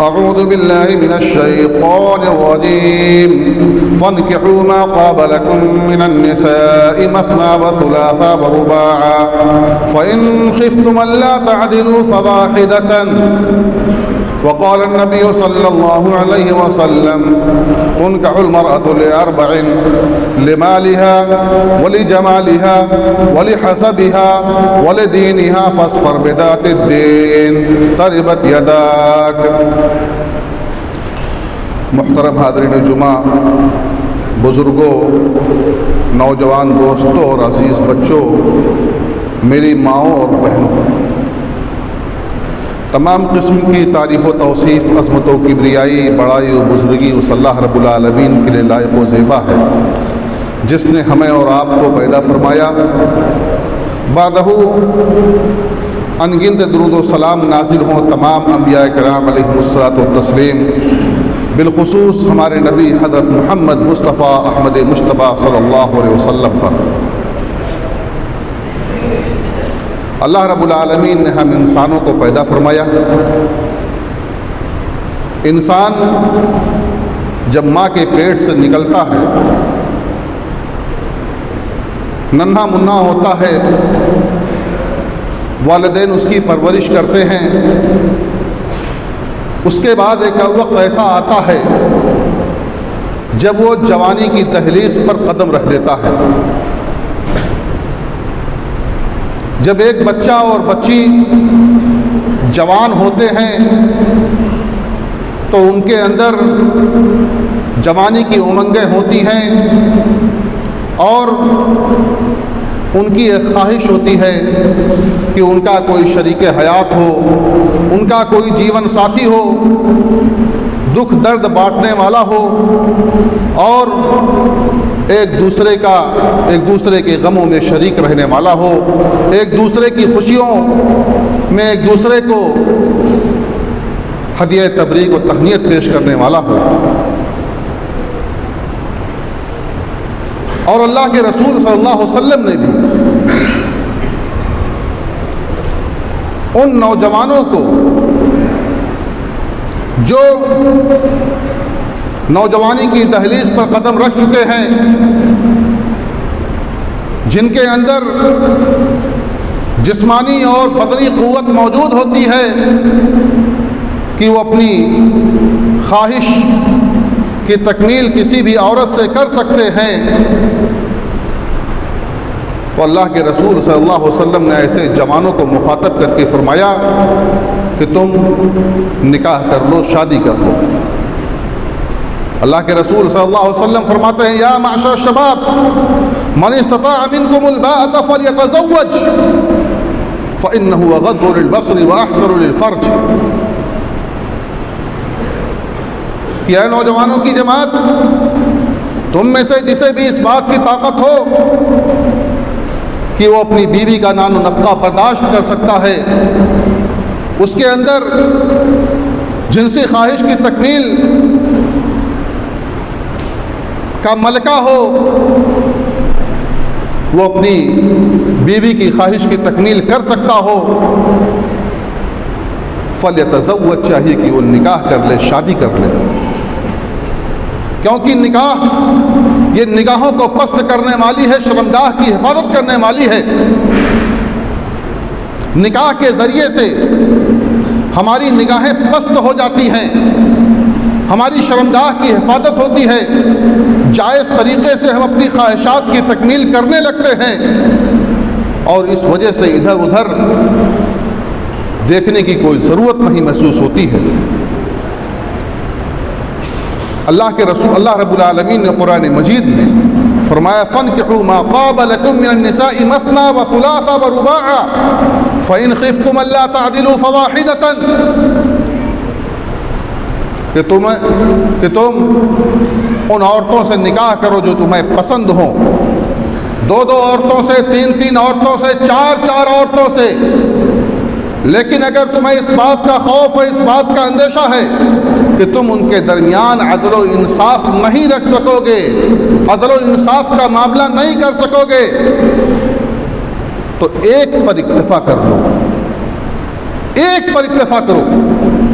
أعوذ بالله من الشيطان الرجيم فانكحوا ما طاب لكم من النساء مثنى وثلاثا ورباعا فإن خفتم ألا تعدلوا فواحدة وقال النبي صلى الله عليه وسلم تنكح المرأة لأربع لمالها ولجمالها ولحسبها ولدينها فاصفر بذات الدين تربت يداك. محترم حاضرین جمعہ، بزرگوں، نوجوان دوستوں اور عزیز بچوں، میری ماؤں اور بہنوں، تمام قسم کی تعریف و توصیف، عظمت و کبریائی، بڑائی و بزرگی اس اللہ رب العالمین کے لیے لائق و زیبا ہے جس نے ہمیں اور آپ کو پیدا فرمایا. بعدہ انگنت درود و سلام نازل ہوں تمام انبیاء کرام علیہم الصلاۃ والتسلیم، بالخصوص ہمارے نبی حضرت محمد مصطفیٰ احمد مجتبیٰ صلی اللہ علیہ وسلم پر. اللہ رب العالمین نے ہم انسانوں کو پیدا فرمایا. انسان جب ماں کے پیٹ سے نکلتا ہے، ننھا منھا ہوتا ہے، والدین اس کی پرورش کرتے ہیں. اس کے بعد ایک وقت ایسا آتا ہے جب وہ جوانی کی دہلیز پر قدم رکھ دیتا ہے. جب ایک بچہ اور بچی جوان ہوتے ہیں تو ان کے اندر جوانی کی امنگیں ہوتی ہیں اور ان کی ایک خواہش ہوتی ہے کہ ان کا کوئی شریک حیات ہو، ان کا کوئی جیون ساتھی ہو، دکھ درد بانٹنے والا ہو اور ایک دوسرے کے غموں میں شریک رہنے والا ہو، ایک دوسرے کی خوشیوں میں ایک دوسرے کو ہدیہ تبریک و تہنیت پیش کرنے والا ہو. اور اللہ کے رسول صلی اللہ علیہ وسلم نے بھی ان نوجوانوں کو جو نوجوانی کی دہلیز پر قدم رکھ چکے ہیں، جن کے اندر جسمانی اور بدنی قوت موجود ہوتی ہے کہ وہ اپنی خواہش کی تکمیل کسی بھی عورت سے کر سکتے ہیں، تو اللہ کے رسول صلی اللہ علیہ وسلم نے ایسے جوانوں کو مخاطب کر کے فرمایا کہ تم نکاح کر لو، شادی کر لو. اللہ کے رسول صلی اللہ علیہ وسلم فرماتے ہیں یا معشر الشباب من استطاع منکم الباءۃ فلیتزوج فإنہ اغض للبصر واحسن للفرج. کہ اے نوجوانوں کی جماعت، تم میں سے جسے بھی اس بات کی طاقت ہو کہ وہ اپنی بیوی کا نان و نفقہ برداشت کر سکتا ہے، اس کے اندر جنسی خواہش کی تکمیل کا ملکہ ہو، وہ اپنی بیوی کی خواہش کی تکمیل کر سکتا ہو، فلیتزوج، چاہیے کہ وہ نکاح کر لے، شادی کر لے. کیونکہ نکاح یہ نگاہوں کو پست کرنے والی ہے، شرمگاہ کی حفاظت کرنے والی ہے. نکاح کے ذریعے سے ہماری نگاہیں پست ہو جاتی ہیں، ہماری شرمگاہ کی حفاظت ہوتی ہے، جائز طریقے سے ہم اپنی خواہشات کی تکمیل کرنے لگتے ہیں اور اس وجہ سے ادھر ادھر دیکھنے کی کوئی ضرورت نہیں محسوس ہوتی ہے. اللہ کے رسول اللہ رب العالمین نے قرآن مجید میں فرمایا فَانْكِحُوا مَا طَابَ لَكُم مِّنَ النِّسَاءِ مَثْنَىٰ وَثُلَاثَ وَرُبَاعًا فَإِنْ خِفْتُمْ أَلَّا تَعْدِلُوا فَوَاحِدَةً. کہ تم ان عورتوں سے نکاح کرو جو تمہیں پسند ہوں، 2 عورتوں سے، 3 عورتوں سے، 4 عورتوں سے. لیکن اگر تمہیں اس بات کا خوف ہے، اس بات کا اندیشہ ہے کہ تم ان کے درمیان عدل و انصاف نہیں رکھ سکو گے، عدل و انصاف کا معاملہ نہیں کر سکو گے، تو ایک پر اکتفا کر لو، ایک پر اکتفا کرو.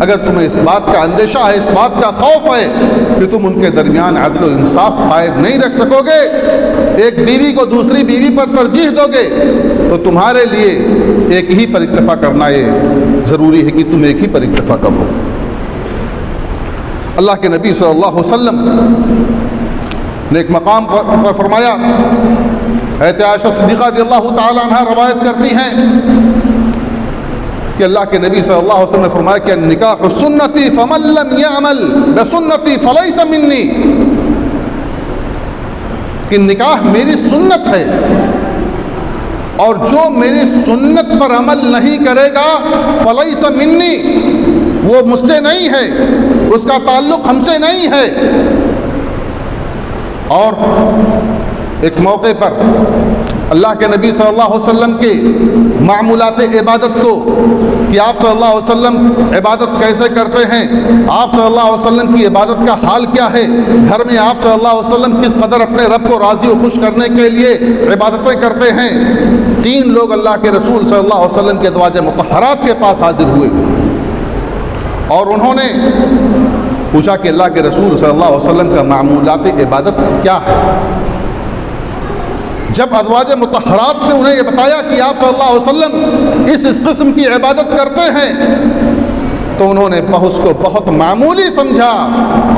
اگر تمہیں اس بات کا اندیشہ ہے، اس بات کا خوف ہے کہ تم ان کے درمیان عدل و انصاف قائم نہیں رکھ سکو گے، ایک بیوی کو دوسری بیوی پر ترجیح دو گے، تو تمہارے لیے ایک ہی پر اکتفا کرنا یہ ضروری ہے کہ تم ایک ہی پر اکتفا کرو۔ اللہ کے نبی صلی اللہ علیہ وسلم نے ایک مقام پر فرمایا، حضرت عائشہ صدیقہ رضی اللہ تعالی عنہ روایت کرتی ہیں کہ اللہ کے نبی صلی اللہ علیہ وسلم نے فرمایا کہ نکاح سنتی فمن لم يعمل بسنتی فلیس منی، کہ نکاح میری سنت ہے اور جو میری سنت پر عمل نہیں کرے گا فلیس منی، وہ مجھ سے نہیں ہے، اس کا تعلق ہم سے نہیں ہے۔ اور ایک موقع پر اللہ کے نبی صلی اللہ علیہ وسلم کے معمولات عبادت کو، کہ آپ صلی اللہ علیہ وسلم عبادت کیسے کرتے ہیں، آپ صلی اللہ علیہ وسلم کی عبادت کا حال کیا ہے، گھر میں آپ صلی اللہ علیہ وسلم کس قدر اپنے رب کو راضی و خوش کرنے کے لیے عبادتیں کرتے ہیں، 3 لوگ اللہ کے رسول صلی اللہ علیہ وسلم کے ازواج مطہرات کے پاس حاضر ہوئے اور انہوں نے پوچھا کہ اللہ کے رسول صلی اللہ علیہ وسلم کا معمولات عبادت کیا ہے۔ جب ازواج مطہرات نے انہیں یہ بتایا کہ آپ صلی اللہ علیہ وسلم اس قسم کی عبادت کرتے ہیں، تو انہوں نے اس کو بہت معمولی سمجھا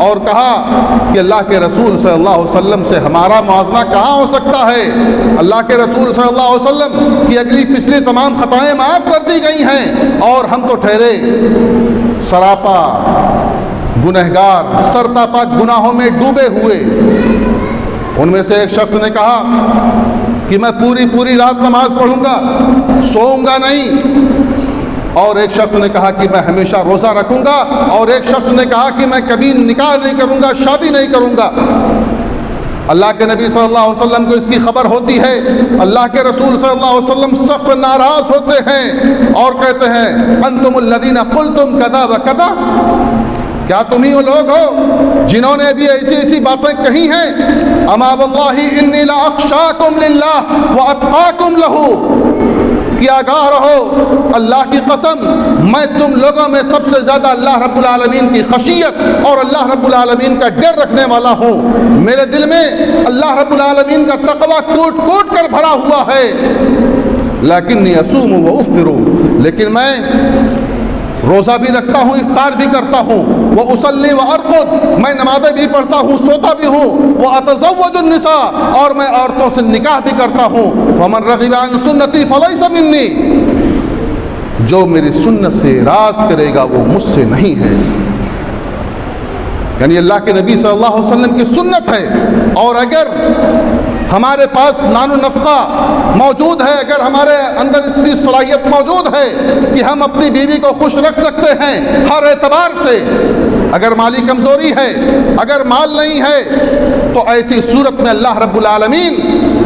اور کہا کہ اللہ کے رسول صلی اللہ علیہ وسلم سے ہمارا موازنہ کہاں ہو سکتا ہے، اللہ کے رسول صلی اللہ علیہ وسلم کی اگلی پچھلی تمام خطائیں معاف کر دی گئی ہیں اور ہم تو ٹھہرے سراپا گنہگار، سرتاپا گناہوں میں ڈوبے ہوئے۔ ان میں سے ایک شخص نے کہا کہ میں پوری رات نماز پڑھوں گا، سوؤں گا نہیں، اور ایک شخص نے کہا کہ میں ہمیشہ روزہ رکھوں گا، اور ایک شخص نے کہا کہ میں کبھی نکاح نہیں کروں گا، شادی نہیں کروں گا۔ اللہ کے نبی صلی اللہ علیہ وسلم کو اس کی خبر ہوتی ہے، اللہ کے رسول صلی اللہ علیہ وسلم سخت ناراض ہوتے ہیں اور کہتے ہیں انتم الذین قلتم کذا و کذا، کیا تم ہی وہ لوگ ہو جنہوں نے بھی ایسی باتیں کہی ہیں، اما واللہ انی لاخشاکم للہ واتقاکم لہ، کہ آگاہ رہو اللہ کی قسم میں تم لوگوں میں سب سے زیادہ اللہ رب العالمین کی خشیت اور اللہ رب العالمین کا ڈر رکھنے والا ہوں، میرے دل میں اللہ رب العالمین کا تقوی کوٹ کوٹ کر بھرا ہوا ہے، لیکنی اصوم و افطر، لیکن میں روزہ بھی رکھتا ہوں، افطار بھی کرتا ہوں، وہ اصلی و ارقد، میں نمازیں بھی پڑھتا ہوں، سوتا بھی ہوں، وہ اتزوج النساء، اور میں عورتوں سے نکاح بھی کرتا ہوں، فمن رغب عن سنتی فلیس منی، جو میری سنت سے راز کرے گا وہ مجھ سے نہیں ہے۔ یعنی اللہ کے نبی صلی اللہ علیہ وسلم کی سنت ہے، اور اگر ہمارے پاس نان و نفقہ موجود ہے، اگر ہمارے اندر اتنی صلاحیت موجود ہے کہ ہم اپنی بیوی کو خوش رکھ سکتے ہیں ہر اعتبار سے، اگر مالی کمزوری ہے، اگر مال نہیں ہے، تو ایسی صورت میں اللہ رب العالمین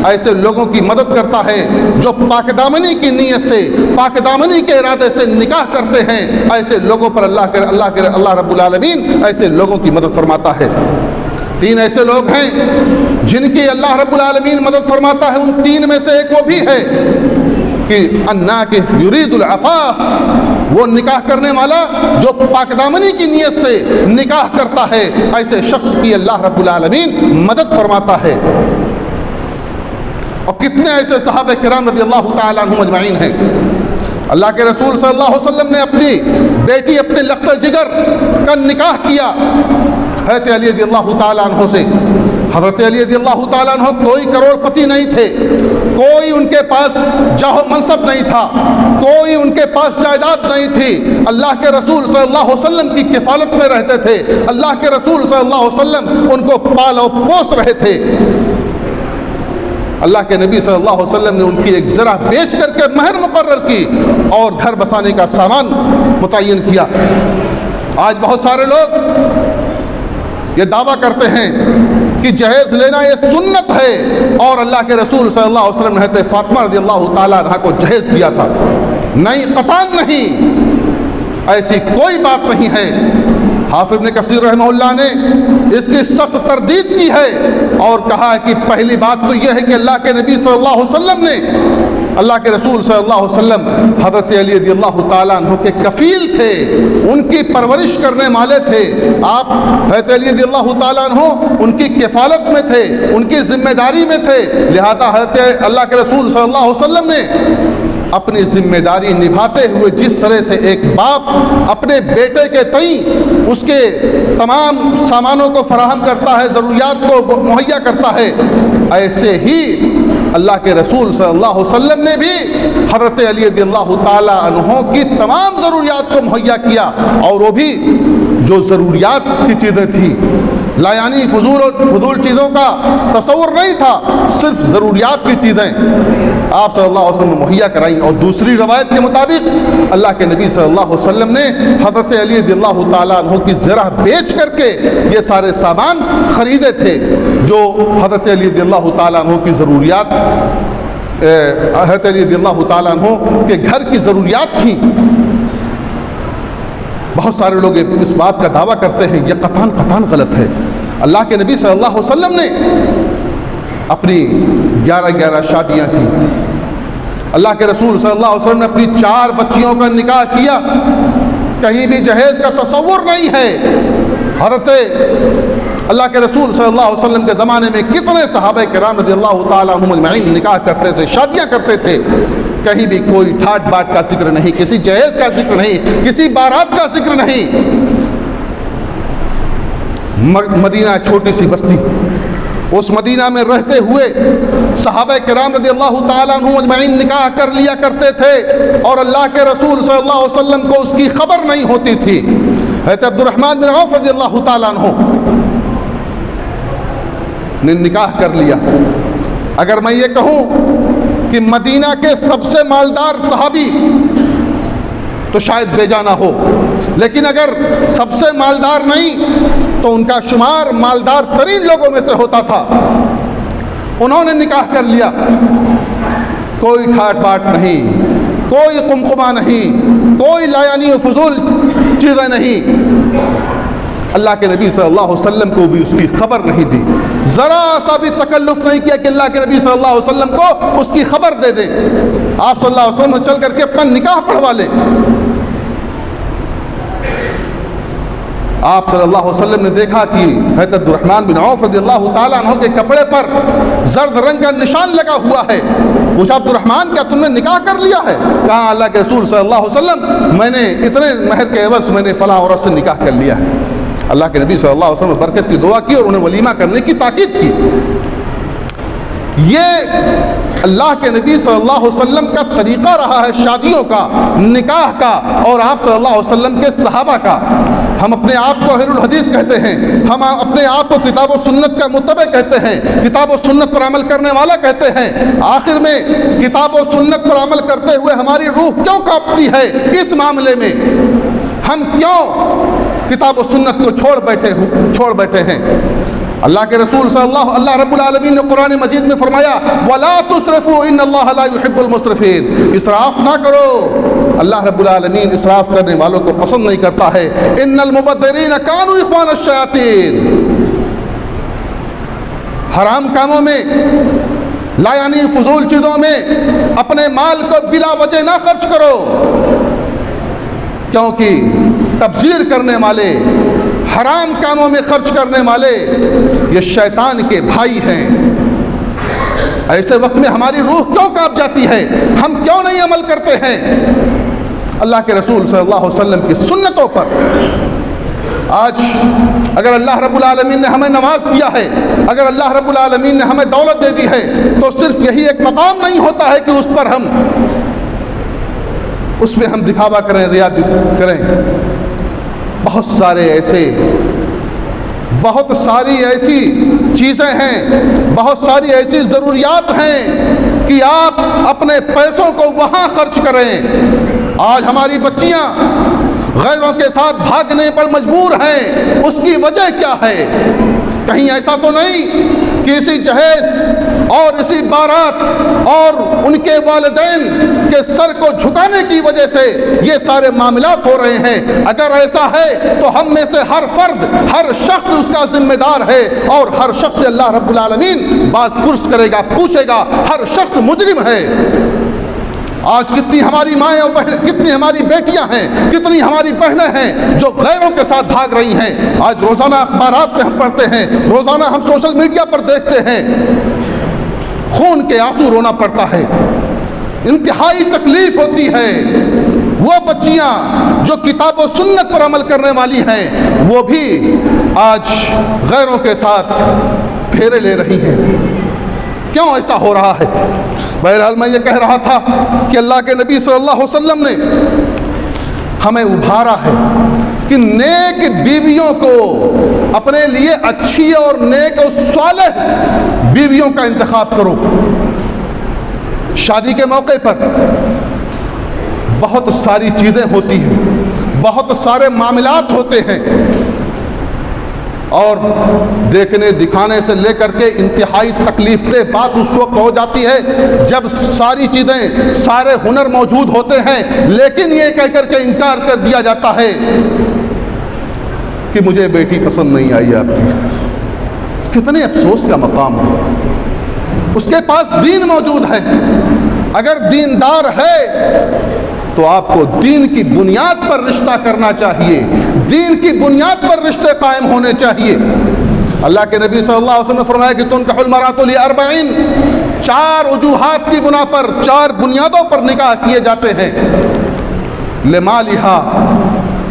ایسے لوگوں کی مدد کرتا ہے جو پاک دامنی کی نیت سے، پاک دامنی کے ارادے سے نکاح کرتے ہیں، ایسے لوگوں پر اللہ رب العالمین ایسے لوگوں کی مدد فرماتا ہے۔ 3 ایسے لوگ ہیں جن کی اللہ رب العالمین مدد فرماتا ہے، ان 3 میں سے ایک وہ بھی ہے کہ الناکح یرید العفاف، وہ نکاح کرنے والا جو پاک دامنی کی نیت سے نکاح کرتا ہے، ایسے شخص کی اللہ رب العالمین مدد فرماتا ہے۔ اور کتنے ایسے صحابہ کرام رضی اللہ تعالی عنہم اجمعین ہیں، اللہ کے رسول صلی اللہ علیہ وسلم نے اپنی بیٹی، اپنے لخت جگر کا نکاح کیا حضرت علی رضی اللہ تعالیٰ عنہ سے۔ حضرت علی رضی اللہ تعالیٰ عنہ کوئی کروڑ پتی نہیں تھے، کوئی ان کے پاس جاہ و منصب نہیں تھا، کوئی ان کے پاس جائیداد نہیں تھی، اللہ کے رسول صلی اللہ علیہ وسلم کی کفالت میں رہتے تھے، اللہ کے رسول صلی اللہ علیہ وسلم ان کو پال و پوس رہے تھے۔ اللہ کے نبی صلی اللہ علیہ وسلم نے ان کی ایک ذرہ بیچ کر کے مہر مقرر کی اور گھر بسانے کا سامان متعین کیا۔ آج بہت سارے لوگ یہ دعویٰ کرتے ہیں کہ جہیز لینا یہ سنت ہے، اور اللہ کے رسول صلی اللہ علیہ وسلم نے حضرت فاطمہ رضی اللہ تعالیٰ عنہا کو جہیز دیا تھا۔ نہیں، قطعاً نہیں، ایسی کوئی بات نہیں ہے۔ حافظ ابن کثیر رحمہ اللہ نے اس کی سخت تردید کی ہے اور کہا ہے کہ پہلی بات تو یہ ہے کہ اللہ کے نبی صلی اللہ علیہ وسلم نے، اللہ کے رسول صلی اللہ علیہ وسلم حضرت علی رضی اللہ تعالیٰ عنہ کے کفیل تھے، ان کی پرورش کرنے والے تھے۔ آپ حضرت علی رضی اللہ تعالیٰ عنہ ان کی کفالت میں تھے، ان کی ذمہ داری میں تھے، لہذا حضرت اللہ کے رسول صلی اللہ علیہ وسلم نے اپنی ذمہ داری نبھاتے ہوئے جس طرح سے ایک باپ اپنے بیٹے کے تئیں اس کے تمام سامانوں کو فراہم کرتا ہے، ضروریات کو مہیا کرتا ہے، ایسے ہی اللہ کے رسول صلی اللہ علیہ وسلم نے بھی حضرت علی رضی اللہ تعالیٰ عنہ کی تمام ضروریات کو مہیا کیا، اور وہ بھی جو ضروریات کی چیزیں تھیں، لا یعنی فضول چیزوں کا تصور نہیں تھا، صرف ضروریات کی چیزیں آپ صلی اللہ علیہ وسلم نے مہیا کرائیں۔ اور دوسری روایت کے مطابق اللہ کے نبی صلی اللہ علیہ وسلم نے حضرت علی رضی اللہ تعالیٰ عنہ کی زرہ بیچ کر کے یہ سارے سامان خریدے تھے جو حضرت علی رضی اللہ تعالیٰ عنہ کی ضروریات، حضرت علی رضی اللہ تعالیٰ عنہ کے گھر کی ضروریات تھیں۔ بہت سارے لوگ اس بات کا دعویٰ کرتے ہیں، یہ قطعاً غلط ہے۔ اللہ کے نبی صلی اللہ علیہ وسلم نے اپنی 11 شادیاں کی، اللہ کے رسول صلی اللہ علیہ وسلم نے اپنی 4 بچیوں کا نکاح کیا، کہیں بھی جہیز کا تصور نہیں ہے۔ حضرت اللہ کے رسول صلی اللہ علیہ وسلم کے زمانے میں کتنے صحابہ کرام رضی اللہ تعالیٰ عنہم اجمعین نکاح کرتے تھے، شادیاں کرتے تھے، کہیں بھی کوئی ٹھاٹ باٹ کا ذکر نہیں، کسی جہیز کا ذکر نہیں، کسی بارات کا ذکر نہیں۔ مدینہ چھوٹی سی بستی، اس مدینہ میں رہتے ہوئے صحابہ کرام رضی اللہ تعالیٰ عنہم اجمعین نکاح کر لیا کرتے تھے، اور اللہ کے رسول صلی اللہ علیہ وسلم کو اس کی خبر نہیں ہوتی تھی۔ حضرت عبد الرحمن بن عوف رضی اللہ تعالیٰ عنہ نے نکاح کر لیا۔ اگر میں یہ کہوں کہ مدینہ کے سب سے مالدار صحابی تو شاید بے جانا ہو، لیکن اگر سب سے مالدار نہیں تو ان کا شمار مالدار ترین لوگوں میں سے ہوتا تھا۔ انہوں نے نکاح کر لیا، کوئی ٹھاٹ باٹ نہیں، کوئی قمقمہ نہیں، کوئی لایانی و فضول چیزیں نہیں۔ اللہ کے نبی صلی اللہ علیہ وسلم کو بھی اس کی خبر نہیں دی، ذرا سا بھی تکلف نہیں کیا کہ اللہ کے نبی صلی اللہ علیہ وسلم کو اس کی خبر دے دیں۔ آپ صلی اللہ علیہ وسلم چل کر کے اپنا نکاح پڑھوا لیں۔ آپ صلی اللہ علیہ وسلم نے دیکھا کہ حضرت عبد الرحمن بن عوف رضی اللہ تعالیٰ عنہ کے کپڑے پر زرد رنگ کا نشان لگا ہوا ہے۔ پوچھا عبد الرحمن کیا تم نے نکاح کر لیا ہے؟ کہا اللہ کے رسول صلی اللہ علیہ وسلم میں نے اتنے مہر کے عوض میں نے فلاں عورت سے نکاح کر لیا ہے۔ اللہ کے نبی صلی اللہ علیہ وسلم نے برکت کی دعا کی اور انہیں ولیمہ کرنے کی تاکید کی۔ یہ اللہ کے نبی صلی اللہ علیہ وسلم کا طریقہ رہا ہے شادیوں کا، نکاح کا، اور آپ صلی اللہ علیہ وسلم کے صحابہ کا۔ ہم اپنے آپ کو اہل الحدیث کہتے ہیں، ہم اپنے آپ کو کتاب و سنت کا متبع کہتے ہیں، کتاب و سنت پر عمل کرنے والا کہتے ہیں۔ آخر میں کتاب و سنت پر عمل کرتے ہوئے ہماری روح کیوں کانپتی ہے اس معاملے میں؟ ہم کیوں کتاب و سنت کو چھوڑ بیٹھے ہیں؟ اللہ کے رسول اللہ رب العالمین نے قرآن مجید میں فرمایا وَلَا تُسْرِفُوا إِنَّ اللَّهَ لَا يُحِبُّ الْمُسْرِفِينَ، اسراف نہ کرو، اللہ رب العالمین اسراف کرنے والوں کو پسند نہیں کرتا ہے۔ إِنَّ الْمُبَذِّرِينَ كَانُوا إِخْوَانَ الشَّيَاطِينَ، حرام کاموں میں، لا یعنی فضول چیزوں میں اپنے مال کو بلا وجہ نہ خرچ کرو، کیونکہ تبذیر کرنے والے، حرام کاموں میں خرچ کرنے والے یہ شیطان کے بھائی ہیں۔ ایسے وقت میں ہماری روح کیوں کانپ جاتی ہے؟ ہم کیوں نہیں عمل کرتے ہیں اللہ کے رسول صلی اللہ علیہ وسلم کی سنتوں پر؟ آج اگر اللہ رب العالمین نے ہمیں نواز دیا ہے، اگر اللہ رب العالمین نے ہمیں دولت دے دی ہے، تو صرف یہی ایک مقام نہیں ہوتا ہے کہ اس میں ہم دکھاوا کریں، ریا کریں۔ بہت ساری ایسی چیزیں ہیں، بہت ساری ایسی ضروریات ہیں کہ آپ اپنے پیسوں کو وہاں خرچ کریں۔ آج ہماری بچیاں غیروں کے ساتھ بھاگنے پر مجبور ہیں، اس کی وجہ کیا ہے؟ کہیں ایسا تو نہیں کہ اسی جہیز اور اسی بارات اور ان کے والدین کے سر کو جھکانے کی وجہ سے یہ سارے معاملات ہو رہے ہیں۔ اگر ایسا ہے تو ہم میں سے ہر فرد، ہر شخص اس کا ذمہ دار ہے، اور ہر شخص سے اللہ رب العالمین باز پرس کرے گا، پوچھے گا، ہر شخص مجرم ہے۔ آج کتنی ہماری مائیں اور بہن، کتنی ہماری بیٹیاں ہیں، کتنی ہماری بہنیں ہیں جو غیروں کے ساتھ بھاگ رہی ہیں۔ آج روزانہ اخبارات میں ہم پڑھتے ہیں، روزانہ ہم سوشل میڈیا پر دیکھتے ہیں، خون کے آنسو رونا پڑتا ہے، انتہائی تکلیف ہوتی ہے۔ وہ بچیاں جو کتاب و سنت پر عمل کرنے والی ہیں، وہ بھی آج غیروں کے ساتھ پھیرے لے رہی ہیں۔ کیوں ایسا ہو رہا ہے؟ بہرحال میں یہ کہہ رہا تھا کہ اللہ کے نبی صلی اللہ علیہ وسلم نے ہمیں ابھارا ہے کہ نیک بیویوں کو، اپنے لیے اچھی اور نیک اور صالح بیویوں کا انتخاب کرو۔ شادی کے موقع پر بہت ساری چیزیں ہوتی ہیں، بہت سارے معاملات ہوتے ہیں، اور دیکھنے دکھانے سے لے کر کے انتہائی تکلیف دہ بات اس وقت ہو جاتی ہے جب ساری چیزیں، سارے ہنر موجود ہوتے ہیں، لیکن یہ کہہ کر کے انکار کر دیا جاتا ہے کہ مجھے بیٹی پسند نہیں آئی آپ کی۔ کتنے افسوس کا مقام ہے۔ اس کے پاس دین موجود ہے، اگر دیندار ہے تو آپ کو دین کی بنیاد پر رشتہ کرنا چاہیے، دین کی بنیاد پر رشتے قائم ہونے چاہیے۔ اللہ کے نبی صلی اللہ علیہ وسلم نے فرمایا کہ تنکح المرأۃ لأربعین، 4 وجوہات کی بنا پر، 4 بنیادوں پر نکاح کیے جاتے ہیں۔ لمالہا،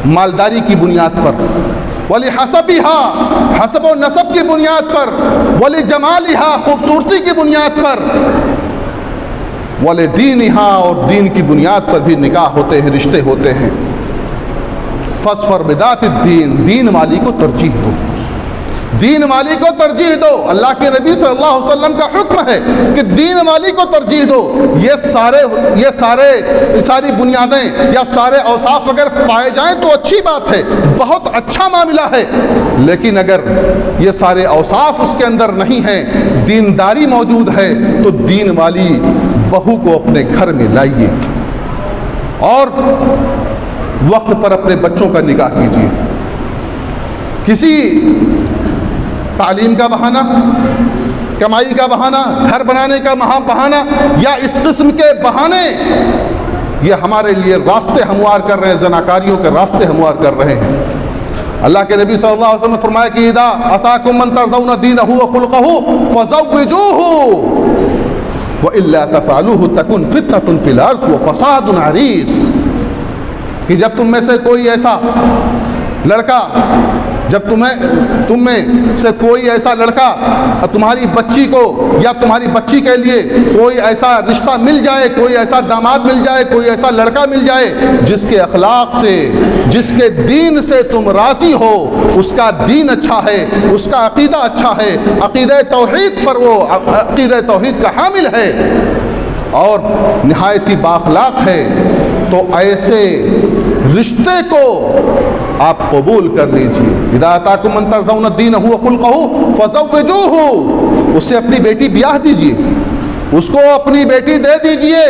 مالداری کی بنیاد پر، ولحسبہا، حسب و نسب کی بنیاد پر، ولجمالہا، خوبصورتی کی بنیاد پر، ولدینہا، اور دین کی بنیاد پر بھی نکاح ہوتے ہیں، رشتے ہوتے ہیں۔ فاظفر بذات الدین، دین والی کو ترجیح دو، دین والی کو ترجیح دو۔ اللہ کے نبی صلی اللہ علیہ وسلم کا حکم ہے کہ دین والی کو ترجیح دو۔ یہ ساری بنیادیں یا سارے اوصاف اگر پائے جائیں تو اچھی بات ہے، بہت اچھا معاملہ ہے، لیکن اگر یہ سارے اوصاف اس کے اندر نہیں ہیں، دینداری موجود ہے، تو دین والی بہو کو اپنے گھر میں لائیے اور وقت پر اپنے بچوں کا نکاح کیجیے۔ کسی تعلیم کا بہانہ، کمائی کا بہانہ، گھر بنانے کا بہانہ یا اس قسم کے بہانے یہ ہمارے لیے راستے ہموار کر رہے ہیں، زناکاریوں کے راستے ہموار کر رہے ہیں۔ اللہ کے نبی صلی اللہ علیہ وسلم نے فرمایا کہ اذا اتاکم من ترضون دینہ وخلقہ فزوجوہ وَإِلَّا تَفْعَلُوهُ تَكُنْ فِتْنَةٌ فِي الْأَرْضِ وَفَسَادٌ عَرِيضٌ، کہ جب تم میں سے کوئی ایسا لڑکا، جب تم میں سے کوئی ایسا لڑکا تمہاری بچی کو یا تمہاری بچی کے لیے کوئی ایسا رشتہ مل جائے، کوئی ایسا داماد مل جائے، کوئی ایسا لڑکا مل جائے جس کے اخلاق سے، جس کے دین سے تم راضی ہو، اس کا دین اچھا ہے، اس کا عقیدہ اچھا ہے، عقیدہ توحید پر وہ عقیدہ توحید کا حامل ہے اور نہایت ہی بااخلاق ہے، تو ایسے رشتے کو آپ قبول کر لیجئے۔ اذا اتاکم من ترضون دینہ وخلقہ فزوجوہ، اس سے اپنی بیٹی بیاہ دیجئے، اس کو اپنی بیٹی دے دیجئے۔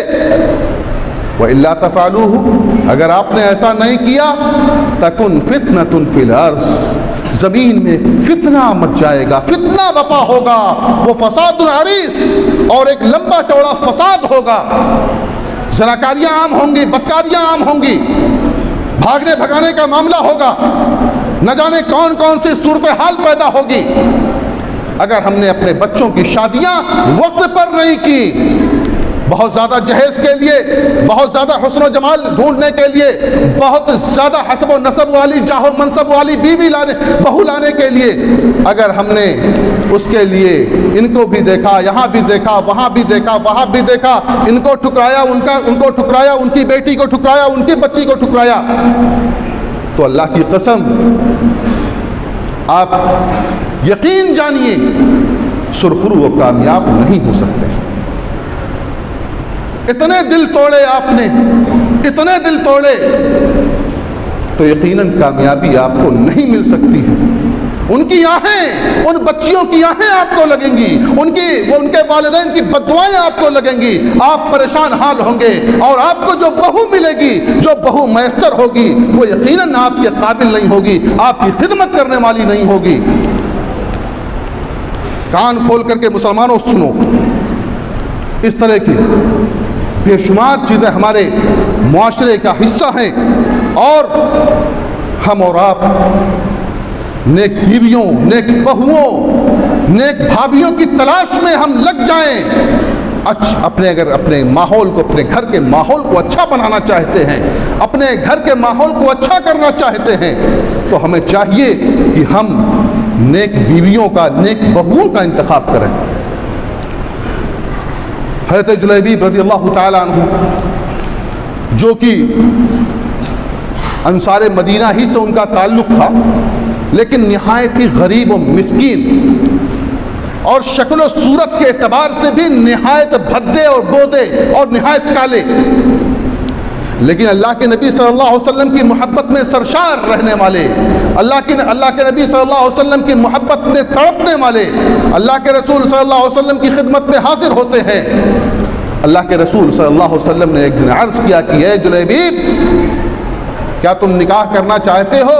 وَإِلَّا تَفْعَلُوهُ، اگر آپ نے ایسا نہیں کیا، تَكُنْ فِتْنَةٌ فِي الْأَرْضِ، زمین میں فتنہ مچ جائے گا، فتنہ بپا ہوگا، وہ فساد عریض، اور ایک لمبا چوڑا فساد ہوگا، زناکاریاں عام ہوں گی، بدکاریاں عام ہوں گی، بھاگنے بھگانے کا معاملہ ہوگا، نہ جانے کون کون سی صورتحال پیدا ہوگی۔ اگر ہم نے اپنے بچوں کی شادیاں وقت پر نہیں کی، بہت زیادہ جہیز کے لیے، بہت زیادہ حسن و جمال ڈھونڈنے کے لیے، بہت زیادہ حسب و نسب والی، جاہ و منصب والی بیوی بہو لانے کے لیے، اگر ہم نے اس کے لیے ان کو بھی دیکھا، یہاں بھی دیکھا، وہاں بھی دیکھا، وہاں بھی دیکھا، ان کو ٹھکرایا، ان کو ٹھکرایا، ان کی بیٹی کو ٹھکرایا، ان کی بچی کو ٹھکرایا، تو اللہ کی قسم آپ یقین جانیے سرخرو و کامیاب نہیں ہو سکتے۔ اتنے دل توڑے آپ نے، اتنے دل توڑے، تو یقیناً کامیابی آپ کو نہیں مل سکتی ہے۔ ان کی آہیں، ان بچیوں کی آہیں آپ کو لگیں گی، ان کے والدین کی بددعائیں آپ کو لگیں گی، آپ پریشان حال ہوں گے، اور آپ کو جو بہو ملے گی، جو بہو میسر ہوگی، وہ یقیناً آپ کے قابل نہیں ہوگی، آپ کی خدمت کرنے والی نہیں ہوگی۔ کان کھول کر کے مسلمانوں سنو، اس طرح کی بے شمار چیزیں ہمارے معاشرے کا حصہ ہیں، اور ہم اور آپ نیک بیویوں، نیک بہوؤں، نیک بھابھیوں کی تلاش میں ہم لگ جائیں۔ اگر اپنے ماحول کو، اپنے گھر کے ماحول کو اچھا بنانا چاہتے ہیں، اپنے گھر کے ماحول کو اچھا کرنا چاہتے ہیں، تو ہمیں چاہیے کہ ہم نیک بیویوں کا، نیک بہوؤں کا انتخاب کریں۔ حضرت جلیبیب رضی اللہ تعالیٰ عنہ، جو کہ انصار مدینہ ہی سے ان کا تعلق تھا، لیکن نہایت ہی غریب و مسکین، اور شکل و صورت کے اعتبار سے بھی نہایت بھدے اور بودے اور نہایت کالے، لیکن اللہ کے نبی صلی اللہ علیہ وسلم کی محبت میں سرشار رہنے والے، اللہ کے نبی صلی اللہ علیہ وسلم کی محبت میں تڑپنے والے، اللہ کے رسول صلی اللہ علیہ وسلم کی خدمت میں حاضر ہوتے ہیں۔ اللہ کے رسول صلی اللہ علیہ وسلم نے ایک دن عرض کیا کہ اے جلیبیب، کیا تم نکاح کرنا چاہتے ہو؟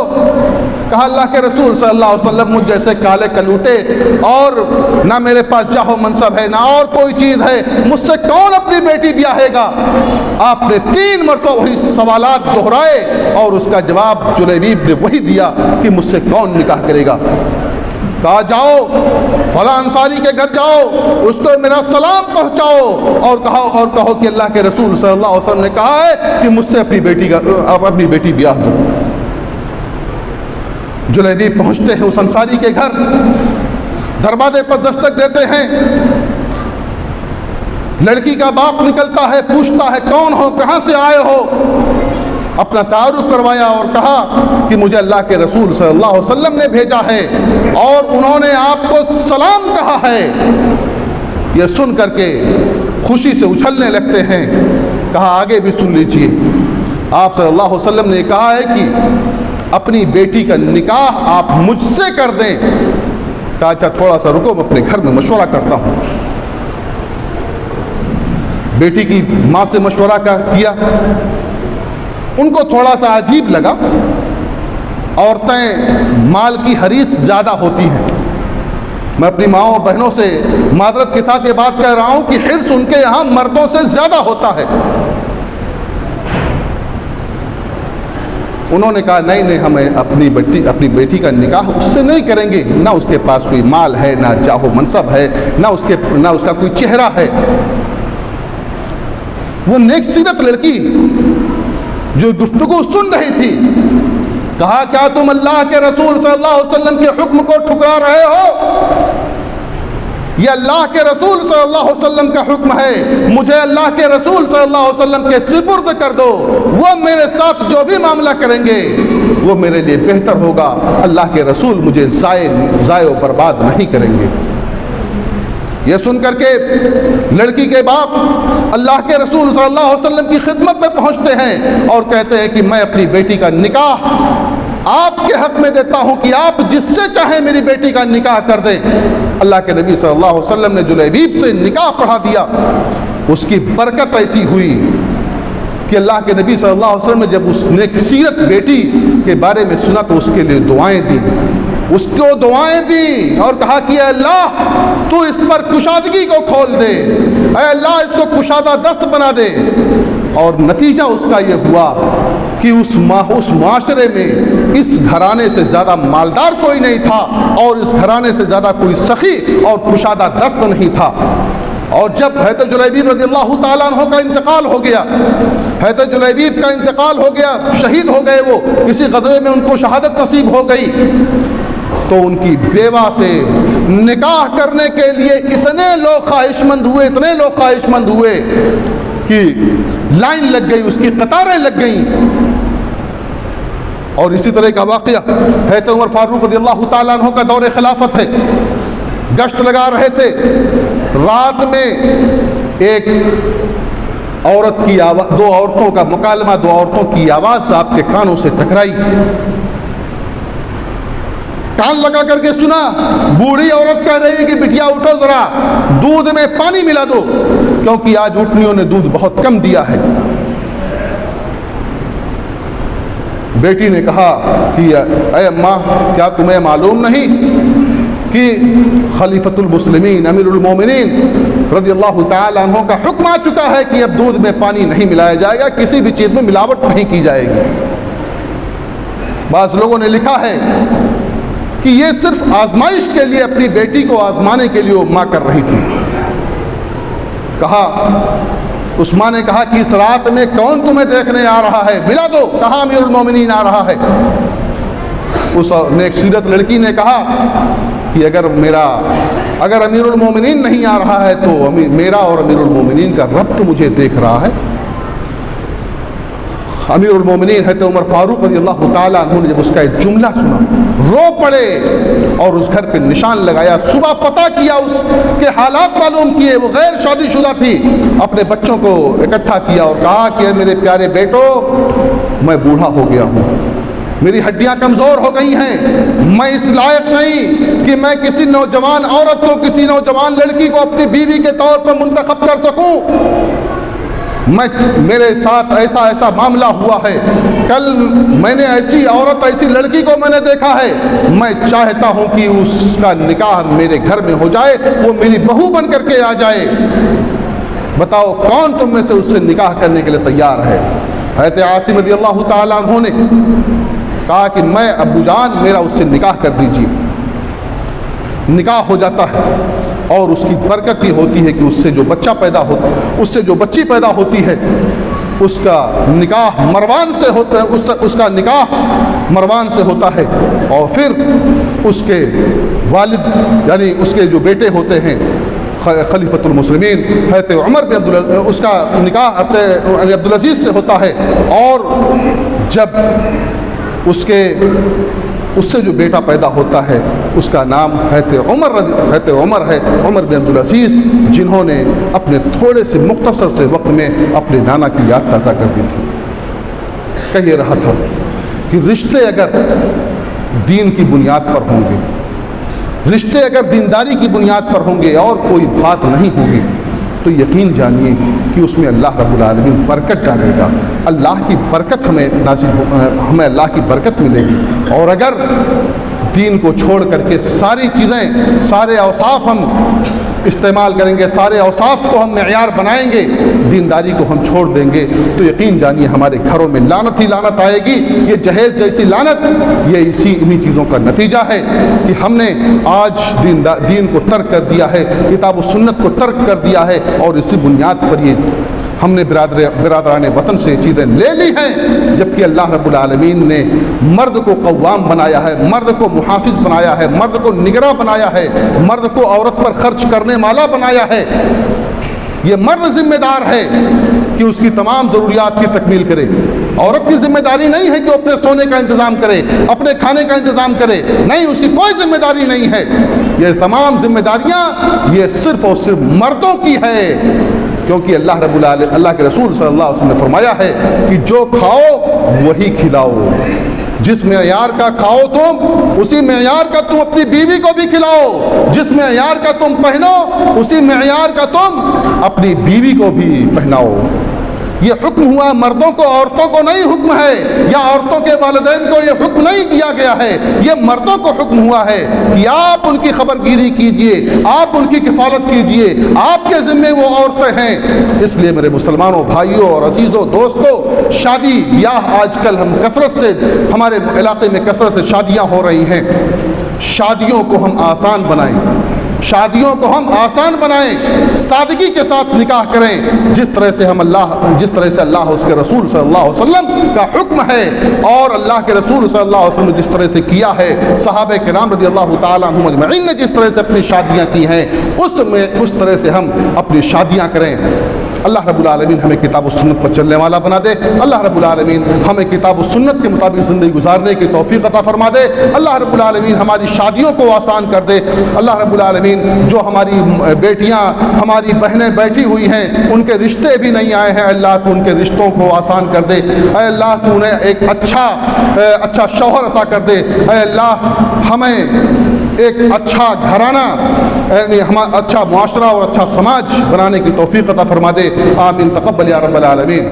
کہا اللہ کے رسول صلی اللہ علیہ وسلم، مجھ جیسے کالے کلوٹے، اور نہ میرے پاس جاہ و منصب ہے، نہ اور کوئی چیز ہے، مجھ سے کون اپنی بیٹی بیاہے گا؟ آپ نے 3 مرتبہ وہی سوالات دہرائے، اور اس کا جواب جلیبیب نے وہی دیا کہ مجھ سے کون نکاح کرے گا؟ کہا جاؤ فلاں انصاری کے گھر جاؤ، اس کو میرا سلام پہنچاؤ، اور کہو کہ اللہ کے رسول صلی اللہ علیہ وسلم نے کہا ہے کہ مجھ سے اپنی بیٹی بیاہ دو۔ جلیبیب پہنچتے ہیں اس انصاری کے گھر، دروازے پر دستک دیتے ہیں، لڑکی کا باپ نکلتا ہے، پوچھتا ہے کون ہو، کہاں سے آئے ہو؟ اپنا تعارف کروایا اور کہا کہ مجھے اللہ کے رسول صلی اللہ علیہ وسلم نے بھیجا ہے، اور انہوں نے آپ کو سلام کہا ہے۔ یہ سن کر کے خوشی سے اچھلنے لگتے ہیں۔ کہا آگے بھی سن لیجئے، آپ صلی اللہ علیہ وسلم نے کہا ہے کہ اپنی بیٹی کا نکاح آپ مجھ سے کر دیں۔ کہا اچھا تھوڑا سا رکو، میں اپنے گھر میں مشورہ کرتا ہوں۔ بیٹی کی ماں سے مشورہ کیا، ان کو تھوڑا سا عجیب لگا۔ عورتیں مال کی حریص زیادہ ہوتی ہیں۔ میں اپنی ماؤں بہنوں سے معذرت کے ساتھ یہ بات کہہ رہا ہوں کہ حرص ان کے یہاں مردوں سے زیادہ ہوتا ہے۔ انہوں نے کہا نہیں، ہمیں اپنی بیٹی کا نکاح اس سے نہیں کریں گے، نہ اس کے پاس کوئی مال ہے، نہ جاہ و منصب ہے، نہ اس کا کوئی چہرہ ہے۔ وہ نیک سیرت لڑکی جو گفتگو سن رہی تھی، کہا کیا تم اللہ کے رسول صلی اللہ علیہ وسلم کے حکم کو ٹھکرا رہے ہو؟ یہ اللہ کے رسول صلی اللہ علیہ وسلم کا حکم ہے، مجھے اللہ کے رسول صلی اللہ علیہ وسلم کے سپرد کر دو، وہ میرے ساتھ جو بھی معاملہ کریں گے وہ میرے لیے بہتر ہوگا، اللہ کے رسول مجھے ضائع و برباد نہیں کریں گے۔ یہ سن کر کے لڑکی کے باپ اللہ کے رسول صلی اللہ علیہ وسلم کی خدمت میں پہنچتے ہیں اور کہتے ہیں کہ میں اپنی بیٹی کا نکاح آپ کے حق میں دیتا ہوں کہ آپ جس سے چاہیں میری بیٹی کا نکاح کر دیں۔ اللہ کے نبی صلی اللہ علیہ وسلم نے جلیبیب سے نکاح پڑھا دیا۔ اس کی برکت ایسی ہوئی کہ اللہ کے نبی صلی اللہ علیہ وسلم نے جب اس نیک سیرت بیٹی کے بارے میں سنا تو اس کے لیے دعائیں دیں، اس کو دعائیں دیں اور کہا کہ اے اللہ تو اس پر کشادگی کو کھول دے، اے اللہ اس کو کشادہ دست بنا دے۔ اور نتیجہ اس کا یہ ہوا کہ اس معاشرے میں اس گھرانے سے زیادہ مالدار کوئی نہیں تھا، اور اس گھرانے سے زیادہ کوئی سخی اور کشادہ دست نہیں تھا۔ اور جب حضرت جلیبیب رضی اللہ تعالیٰ عنہ کا انتقال ہو گیا، حضرت جلیبیب کا انتقال ہو گیا، شہید ہو گئے، وہ کسی غزوے میں ان کو شہادت نصیب ہو گئی، تو ان کی بیوہ سے نکاح کرنے کے لیے اتنے لوگ خواہش مند ہوئے کہ لائن لگ گئی، اس کی قطاریں لگ گئیں۔ اور اسی طرح کا واقعہ حضرت عمر فاروق رضی اللہ تعالیٰ عنہ کا دور خلافت ہے، گشت لگا رہے تھے، رات میں ایک عورت کی آواز، دو عورتوں کا مکالمہ، دو عورتوں کی آواز آپ کے کانوں سے ٹکرائی۔ کان لگا کر کے سنا، بوڑھی عورت کہہ رہی ہے کہ بٹیا اٹھو ذرا، دودھ میں پانی ملا دو، کیونکہ آج اٹھنیوں نے دودھ بہت کم دیا ہے۔ بیٹی نے کہا کہ اے اماں، کیا تمہیں معلوم نہیں کہ خلیفۃ المسلمین امیر المومنین رضی اللہ تعالی عنہ کا حکم آ چکا ہے کہ اب دودھ میں پانی نہیں ملایا جائے گا، کسی بھی چیز میں ملاوٹ نہیں کی جائے گی۔ بعض لوگوں نے لکھا ہے کہ یہ صرف آزمائش کے لیے اپنی بیٹی کو آزمانے کے لیے وہ ماں کر رہی تھی۔ کہا، اس ماں نے کہا کہ اس رات میں کون تمہیں دیکھنے آ رہا ہے، ملا دو، کہاں امیر المومنین آ رہا ہے۔ اس نیک سیرت لڑکی نے کہا کہ اگر امیر المومنین نہیں آ رہا ہے تو میرا اور امیر المومنین کا رب تو مجھے دیکھ رہا ہے۔ امیر المومنین حضرت عمر فاروق رضی اللہ تعالیٰ عنہ نے جب اس کا ایک جملہ سنا، رو پڑے اور اس گھر پہ نشان لگایا۔ صبح پتہ کیا، اس کے حالات معلوم کیے، وہ غیر شادی شدہ تھی، اپنے بچوں کو اکٹھا کیا اور کہا کہ میرے پیارے بیٹو، میں بوڑھا ہو گیا ہوں، میری ہڈیاں کمزور ہو گئی ہیں، میں اس لائق نہیں کہ میں کسی نوجوان عورت کو، کسی نوجوان لڑکی کو اپنی بیوی کے طور پر منتخب کر سکوں۔ میرے ساتھ ایسا معاملہ ہوا ہے، کل میں نے ایسی عورت، ایسی لڑکی کو میں نے دیکھا ہے، میں چاہتا ہوں کہ اس کا نکاح میرے گھر میں ہو جائے، وہ میری بہو بن کر کے آ جائے، بتاؤ کون تم میں سے اس سے نکاح کرنے کے لیے تیار ہے؟ حضرت عاصم رضی اللہ تعالیٰ عنہ نے کہا کہ میں ابو جان، میرا اس سے نکاح کر دیجیے۔ نکاح ہو جاتا ہے اور اس کی برکت یہ ہوتی ہے کہ اس سے جو بچہ پیدا ہوتا ہے، اس سے جو بچی پیدا ہوتی ہے، اس کا نکاح مروان سے ہوتا ہے، اس کا نکاح مروان سے ہوتا ہے، اور پھر اس کے والد یعنی اس کے جو بیٹے ہوتے ہیں خلیفۃ المسلمین حضرت عمر بن اس کا نکاح عبدالعزیز سے ہوتا ہے، اور جب اس سے جو بیٹا پیدا ہوتا ہے اس کا نام حضرت عمر ہے، عمر بن عبدالعزیز، جنہوں نے اپنے تھوڑے سے مختصر سے وقت میں اپنے نانا کی یاد تازہ کر دی تھی۔ کہہ یہ رہا تھا کہ رشتے اگر دین کی بنیاد پر ہوں گے، رشتے اگر دینداری کی بنیاد پر ہوں گے اور کوئی بات نہیں ہوگی، تو یقین جانیے کہ اس میں اللہ رب العالمین برکت ڈالے گا، اللہ کی برکت ہمیں اللہ کی برکت ملے گی۔ اور اگر دین کو چھوڑ کر کے ساری چیزیں، سارے اوصاف ہم استعمال کریں گے، سارے اوصاف کو ہم معیار بنائیں گے، دینداری کو ہم چھوڑ دیں گے، تو یقین جانیے ہمارے گھروں میں لعنت ہی لعنت آئے گی۔ یہ جہیز جیسی لعنت، یہ انہی چیزوں کا نتیجہ ہے کہ ہم نے آج دین کو ترک کر دیا ہے، کتاب و سنت کو ترک کر دیا ہے، اور اسی بنیاد پر یہ ہم نے برادران وطن سے چیزیں لے لی ہیں، جبکہ اللہ رب العالمین نے مرد کو قوام بنایا ہے، مرد کو محافظ بنایا ہے، مرد کو نگراں بنایا ہے، مرد کو عورت پر خرچ کرنے والا بنایا ہے۔ یہ مرد ذمہ دار ہے کہ اس کی تمام ضروریات کی تکمیل کرے، عورت کی ذمہ داری نہیں ہے کہ اپنے سونے کا انتظام کرے، اپنے کھانے کا انتظام کرے، نہیں، اس کی کوئی ذمہ داری نہیں ہے۔ یہ تمام ذمہ داریاں یہ صرف اور صرف مردوں کی ہے، کیونکہ اللہ کے رسول صلی اللہ علیہ وسلم نے فرمایا ہے کہ جو کھاؤ وہی کھلاؤ، جس معیار کا کھاؤ تم، اسی معیار کا تم اپنی بیوی کو بھی کھلاؤ، جس معیار کا تم پہنو اسی معیار کا تم اپنی بیوی کو بھی پہناؤ۔ یہ حکم ہوا مردوں کو، عورتوں کو نہیں حکم ہے، یا عورتوں کے والدین کو یہ حکم نہیں دیا گیا ہے، یہ مردوں کو حکم ہوا ہے کہ آپ ان کی خبر گیری کیجئے، آپ ان کی کفالت کیجئے، آپ کے ذمے وہ عورتیں ہیں۔ اس لیے میرے مسلمانوں بھائیوں اور عزیزوں دوستوں، شادی بیاہ آج کل ہم کثرت سے، ہمارے علاقے میں کثرت سے شادیاں ہو رہی ہیں، شادیوں کو ہم آسان بنائیں، شادیوں کو ہم آسان بنائیں، سادگی کے ساتھ نکاح کریں، جس طرح سے اللہ اس کے رسول صلی اللہ علیہ وسلم کا حکم ہے، اور اللہ کے رسول صلی اللہ علیہ وسلم نے جس طرح سے کیا ہے، صحابہ کرام رضی اللہ تعالیٰ عنہم اجمعین نے جس طرح سے اپنی شادیاں کی ہیں، اس طرح سے ہم اپنی شادیاں کریں۔ اللہ رب العالمین ہمیں کتاب و سنت پر چلنے والا بنا دے، اللہ رب العالمین ہمیں کتاب و سنت کے مطابق زندگی گزارنے کی توفیق عطا فرما دے، اللہ رب العالمین ہماری شادیوں کو آسان کر دے، اللہ رب العالمین العالمین جو ہماری بیٹیاں ہماری بہنیں بیٹھی ہوئی ہیں ان کے رشتے بھی نہیں آئے ہیں، اللہ تو ان کے رشتوں کو آسان کر دے، اے اللہ تو انہیں ایک اچھا شوہر عطا کر دے، اے اللہ ہمیں ایک اچھا گھرانہ یعنی اچھا معاشرہ اور اچھا سماج بنانے کی توفیق عطا فرما دے، آمین، تقبل یا رب العالمین۔